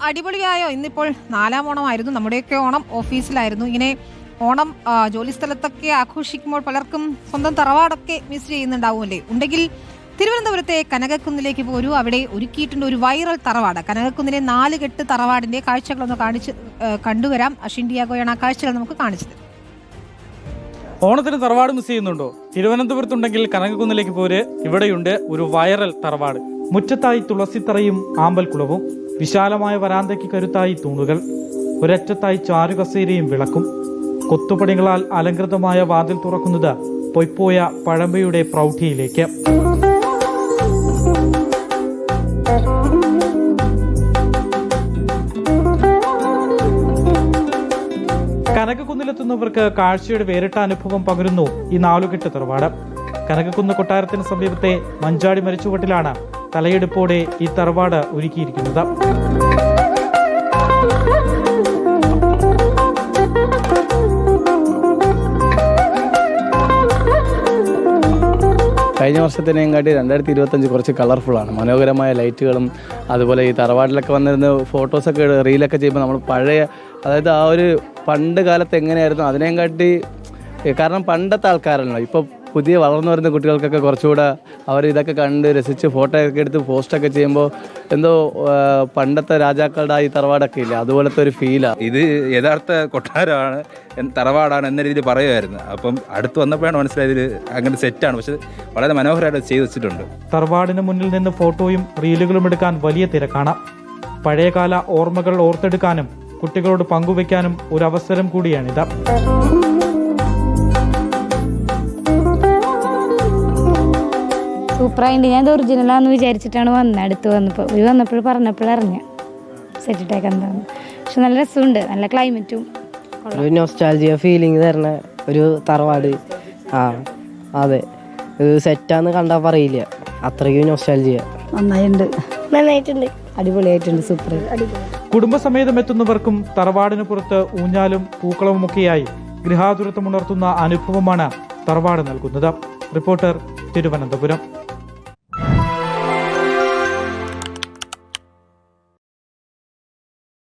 അടിപൊളിയായോ? ഇന്നിപ്പോൾ 4ാം ഓണമായിരുന്നു. നമ്മുടെയൊക്കെ ഓണം ഓഫീസിലായിരുന്നു. ഇങ്ങനെ ഓണം ജോലിസ്ഥലത്തൊക്കെ ആഘോഷിക്കുമ്പോൾ പലർക്കും സ്വന്തം തറവാടൊക്കെ മിസ് ചെയ്യുന്നുണ്ടാവുമല്ലേ? ഉണ്ടെങ്കിൽ തിരുവനന്തപുരത്തെ കനകക്കുന്നിലേക്ക് പോരൂ. അവിടെ ഒരുക്കിയിട്ടുണ്ട് ഒരു വൈറൽ തറവാട്. കനകക്കുന്നിലെ 4 കെട്ട് തറവാടിന്റെ കാഴ്ചകളൊന്ന് കണ്ടുവരാം. അശ്വിൻ ഡിയാഗോയാണ് ആ കാഴ്ചകൾ നമുക്ക് കാണിച്ചത്. ഓണത്തിന് തറവാട് മിസ് ചെയ്യുന്നുണ്ടോ? തിരുവനന്തപുരത്തുണ്ടെങ്കിൽ കനകക്കുന്നിലേക്ക് പോര്. ഇവിടെയുണ്ട് ഒരു വൈറൽ തറവാട്. മുറ്റത്തായി തുളസിത്തറയും ആമ്പൽക്കുളവും, വിശാലമായ വരാന്തയ്ക്ക് കരുത്തായി തൂണുകൾ, ഒരറ്റത്തായി ചാരുകസേരയും വിളക്കും, കൊത്തുപണികളാൽ അലങ്കൃതമായ വാതിൽ തുറക്കുന്നത് പൊയ്പോയ പഴമ്പയുടെ പ്രൗഢിയിലേക്ക്. കനകക്കുന്നിലെത്തുന്നവർക്ക് കാഴ്ചയുടെ വേറിട്ട അനുഭവം പകരുന്നു ഈ 4 കെട്ട് തറവാട്. കനകക്കുന്ന് കൊട്ടാരത്തിന് സമീപത്തെ മഞ്ചാടി മരിച്ചുവട്ടിലാണ് തലയെടുപ്പോടെ ഈ തറവാട് ഒരുക്കിയിരിക്കുന്നത്. കഴിഞ്ഞ വർഷത്തിനെയും കാട്ടി 2025 കുറച്ച് കളർഫുള്ളാണ്. മനോഹരമായ ലൈറ്റുകളും അതുപോലെ ഈ തറവാട്ടിലൊക്കെ വന്നിരുന്ന ഫോട്ടോസൊക്കെ റീലൊക്കെ ചെയ്യുമ്പോൾ നമ്മൾ പഴയ, അതായത് ആ ഒരു പണ്ട് കാലത്ത് എങ്ങനെയായിരുന്നു അതിനെയും കാട്ടി, കാരണം പണ്ടത്തെ ആൾക്കാരല്ലോ. ഇപ്പോൾ പുതിയ വളർന്നു വരുന്ന കുട്ടികൾക്കൊക്കെ കുറച്ചുകൂടെ അവർ ഇതൊക്കെ കണ്ട് രസിച്ച് ഫോട്ടോ ഒക്കെ എടുത്ത് പോസ്റ്റൊക്കെ ചെയ്യുമ്പോൾ എന്തോ പണ്ടത്തെ രാജാക്കളുടെ ഈ തറവാടൊക്കെ ഇല്ല, അതുപോലത്തെ ഒരു ഫീലാണ്. ഇത് യഥാർത്ഥ കൊട്ടാരമാണ്, തറവാടാണ് എന്ന രീതിയിൽ പറയുമായിരുന്നു. അപ്പം അടുത്ത് വന്നപ്പോഴാണ് മനസ്സിലായത് അങ്ങനെ സെറ്റാണ്. പക്ഷെ വളരെ മനോഹരമായിട്ട് ചെയ്തു വെച്ചിട്ടുണ്ട്. തറവാടിന് മുന്നിൽ നിന്ന് ഫോട്ടോയും റീലുകളും എടുക്കാൻ വലിയ തിരക്കാണ്. പഴയകാല ഓർമ്മകൾ ഓർത്തെടുക്കാനും കുട്ടികളോട് പങ്കുവയ്ക്കാനും ഒരു അവസരം കൂടിയാണിത്. സൂപ്പറായിട്ട് ഞാൻ ഇത് ഒറിജിനലാന്ന് വിചാരിച്ചിട്ടാണ് വന്നത്. അടുത്ത് വന്നപ്പോൾ പറഞ്ഞപ്പോൾ അറിഞ്ഞ സെറ്റിട്ടേക്ക് എന്താന്ന്. പക്ഷെ നല്ല രസമുണ്ട്, നല്ല ക്ലൈമറ്റും, ഒരു നൊസ്റ്റാൾജിയ ഫീലിംഗ് തരുന്ന ഒരു തറവാട്. അതെ, ഇത് സെറ്റാന്ന് കണ്ടാൽ പറയില്ല, അത്രയ്ക്കും നൊസ്റ്റാൾജിയ. നന്നായിട്ടുണ്ട്, അടിപൊളിയായിട്ടുണ്ട്, സൂപ്പർ. കുടുംബസമേതം എത്തുന്നവർക്കും തറവാടിന് പുറത്ത് ഊഞ്ഞാലും പൂക്കളവുമൊക്കെയായി ഗൃഹാതുരത്വമുണർത്തുന്ന അനുഭവമാണ് തറവാട് നൽകുന്നത്. റിപ്പോർട്ടർ, തിരുവനന്തപുരം.